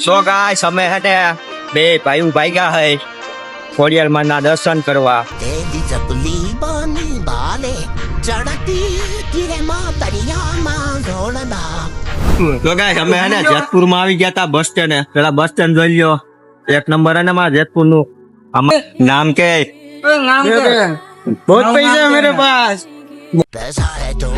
So guys અમે હટે બે ભાઈ ભાગ્યા હે ખોડિયારમાં ના દર્શન કરવા. તેદી ચપલી બની બાલે ચડતી કિરેમાં દરિયામાં ઢોળના. તો ગાઈસ અમે હે ને જેતપુરમાં આવી ગયા તા બસ સ્ટેન્ડ. પેલા બસ સ્ટેન્ડ જોઈ લ્યો, એક નંબર હે ને મારા જેતપુર નું. નામ કે बहुत पैसा है मेरे पास. પૈસા હે તો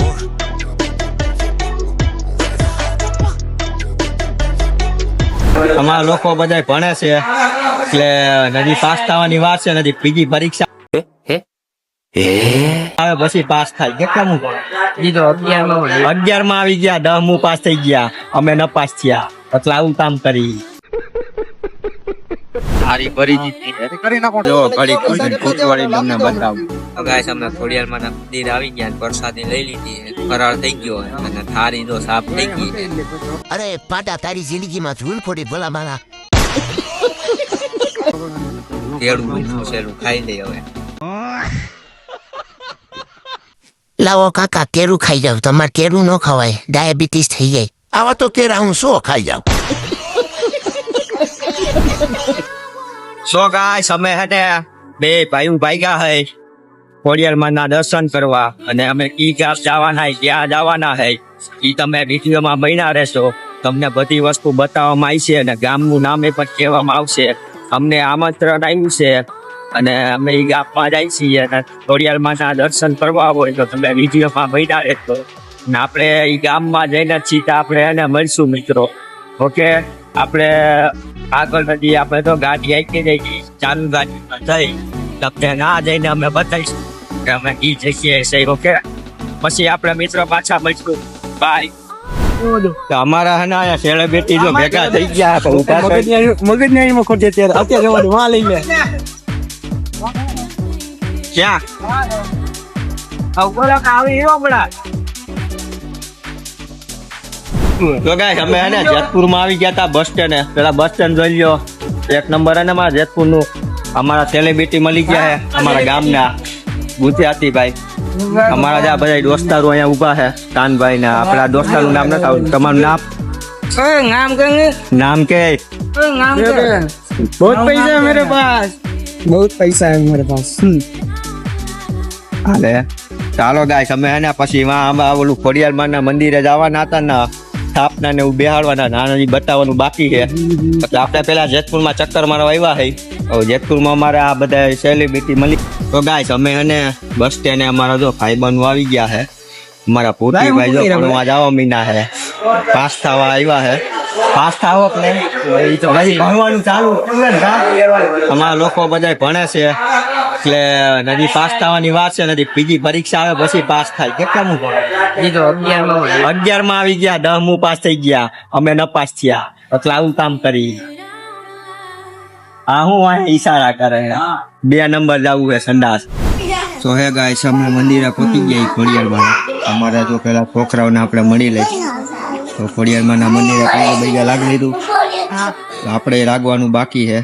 અમારા લોકો બધા ભણે છે એટલે નદી પાસ થવાની વાર છે. નદી બીજી પરીક્ષા આવે પછી પાસ થાય. કેટલામું ભણે? 11 માં આવી ગયા, 10 માં પાસ થઈ ગયા, અમે ન પાસ થયા. એટલે આવું કામ કરી સારી પરિસ્થિતિ જો ઘડી કુટવાળી તમને બતાવું. તો ગાઈસ અમે ખોડિયારમાં મંદિર આવી ગયા, પ્રસાદી લઈ લીધી, ફરાળ થઈ ગયો અને થાળી તો સાફ થઈ ગઈ. અરે પાટા તારી જિંદગીમાં ધૂળ પડી ભલા મારા. કેળું સેલું ખાઈ લઈ હવે. લાવો કાકા કેરું ખાઈ જાવ. તમારે કેરું ન ખવાય, ડાયાબિટીસ થઈ જાય. આવા તો કેરા હું શું ખાઈ જાઉં. સો ગાઈસ અમે હટે બે ભાઈ ભાગ્યા હે ખોડિયારમાં ના દર્શન કરવા. અને અમે કી ગામ જવાના હે, ક્યાં જવાના હે ઈ તમે વિડીયોમાં બન્યા રહેશો. તમને બધી વસ્તુ બતાવવામાં આવી છે અને ગામનું નામ એ પણ કહેવામાં આવશે. અમને આમંત્રણ આવ્યું છે અને અમે ઈ ગામમાં જાય છીએ અને ખોડિયારમાં ના દર્શન કરવા હોય તો તમે વિડીયોમાં બન્યા રહેશો. અને આપણે ઈ ગામમાં જઈને સીધા આપણે એને મળશું મિત્રો. ઓકે, આપણે આગળ નથી, આપણે તો ગાડી આવી જઈ ચાલુ ગાડીમાં થઈ તમને ના જઈને અમે બતાવીશું કે અમે ઈ જગ્યાએ છે. ઓકે, પછી આપણે મિત્રો પાછા મળશું. બાય. અમારા હે ને સેલિબ્રિટી જો ભેગા થઈ ગયા મગજ નહીં ખોટે ત્યારે અત્યારે જવાનું માં લઈ લે ક્યાં તો ગાઈસ અમે હે ને જેતપુરમાં આવી ગયા તા બસ સ્ટેન્ડ. પેલા બસ સ્ટેન્ડ જોઈ લ્યો, એક નંબર હે ને મારા જેતપુર નું. અમારા સેલિબ્રિટી મળી ગયા હે અમારા ગામના ગુજરાતી ભાઈ. અમારા જ્યાં બધા દોસ્તારો અહીંયા ઉભા છે, કાનભાઈ ને. આપણા દોસ્તારનું નામ નથી આવતું. તમારું નામ? નામ કે बहुत पैसा है मेरे पास, बहुत पैसा है मेरे पास. હાલે ચાલો ગાઈસ અમે હે ને પછી ઓલું ખોડિયારમાં ના મંદિરે જવાના હતા ને, સ્થાપના ને એવું બેહાડવાના નાની બતાવવાનું બાકી છે. એટલે આપણે પેલા જેતપુરમાં ચક્કર મારવા આવ્યા છે. જેતપુરમાં અમારા આ બધા સેલિબ્રિટી મળી. તો ગાઈસ અમે એને બસ સ્ટેન્ડે અમારા જો ભાઈબંધો આવી ગયા છે. અમારા પોતી ભાઈ જો ભણવા જવા મીના છે, પાસ થવા આવ્યા છે. પાસ થાવો કે નહીં તો ભાઈ ભણવાનું ચાલુ. અમારા લોકો બધા ભણે છે એટલે નદી પાસ થવાની વાત છે. નદી બીજી પરીક્ષા આવે પછી પાસ થાય. કેટલામું ભણે? 11 માં આવી ગયા, 10 માં પાસ થઈ ગયા, અમે ન પાસ થયા. એટલે આવું કામ કરી આ હું ઈશારા કરે 2 નંબર જવું છે સંડાસ. તો હે ગાઈસ અમે મંદિરે પહોંચી ગયા ખોડિયારમાં. અમારા જો પેલા છોકરાઓને આપણે મળી લઈ તો ખોડિયારમાં ના મંદિરે પૈગા લાગી લીધું. આપણે લાગવાનું બાકી છે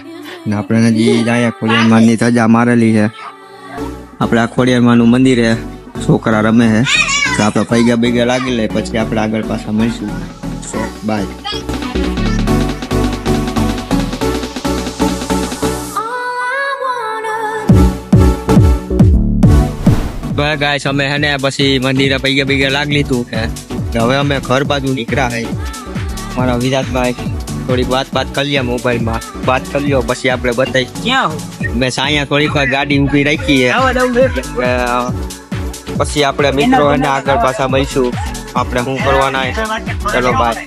ને. આપણે હજી અહીંયા ખોડિયારમાંની ધજા મારેલી છે. આપણે આ ખોડિયારમાંનું મંદિર છે, છોકરા રમે છે. તો આપણે પૈગા લાગી લે પછી આપણે આગળ પાછા મળીશું. બાય. ગાઈસ અમે હે ને પછી મંદિરે પૈગા લાગી લીધું છે. હવે અમે ઘર બાજુ નીકળ્યા છે. મારા વિરાટભાઈ થોડીક વાત કરી લે, મોબાઈલમાં વાત કરી લો પછી આપણે બતાવી ક્યાં મેં અહીંયા થોડીક વાર ગાડી ઊભી રાખી છે. પછી આપણે મિત્રો એને આગળ પાછા મળીશું. આપણે શું કરવાના. ચલો બાય.